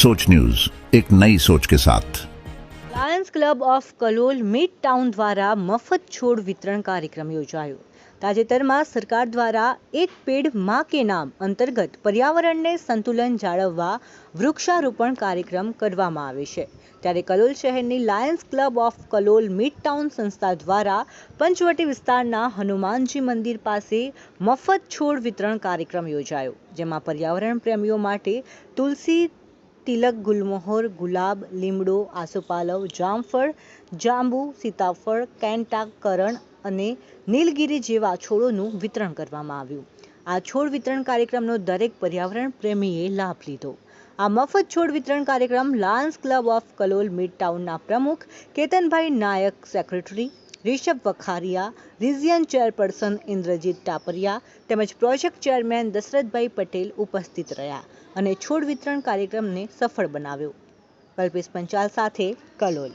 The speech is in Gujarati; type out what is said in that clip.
सोच न्यूज, एक नई सोच के साथ। Lions club of Kalol mid town દ્વારા મફત છોડ વિતરણ કાર્યક્રમ યોજાયો। તાજેતરમાં સરકાર દ્વારા એક પેડ માં કે નામ અંતર્ગત પર્યાવરણને સંતુલન જાળવવા વૃક્ષારોપણ કાર્યક્રમ કરવામાં આવે છે। ત્યારે કલોલ શહેરની Lions club of Kalol mid town સંસ્થા દ્વારા પંચવટી વિસ્તારના હનુમાનજી મંદિર પાસે મફત છોડ વિતરણ કાર્યક્રમ યોજાયો, જેમાં પર્યાવરણ પ્રેમીઓ માટે તુલસી, તિલક, ગુલમોહર, ગુલાબ, લીમડો, આસોપાલવ, જામફળ, જાંબુ, સીતાફળ, કેન્ટા, કરણ અને નીલગિરી જેવા છોડોનું વિતરણ કરવામાં આવ્યું। આ છોડ વિતરણ કાર્યક્રમનો દરેક પર્યાવરણ પ્રેમીએ લાભ લીધો। આ મફત છોડ વિતરણ કાર્યક્રમ lions club of Kalol mid ટાઉનના પ્રમુખ Ketanbhai Nayak, secretary Rishabh Vakharia, region chairperson Indrajit Tapariya તેમજ પ્રોજેક્ટ ચેરમેન દશરથભાઈ પટેલ ઉપસ્થિત રહ્યા અને છોડ વિતરણ કાર્યક્રમને સફળ બનાવ્યો। કલ્પેશ પંચાલ સાથે કલોલ।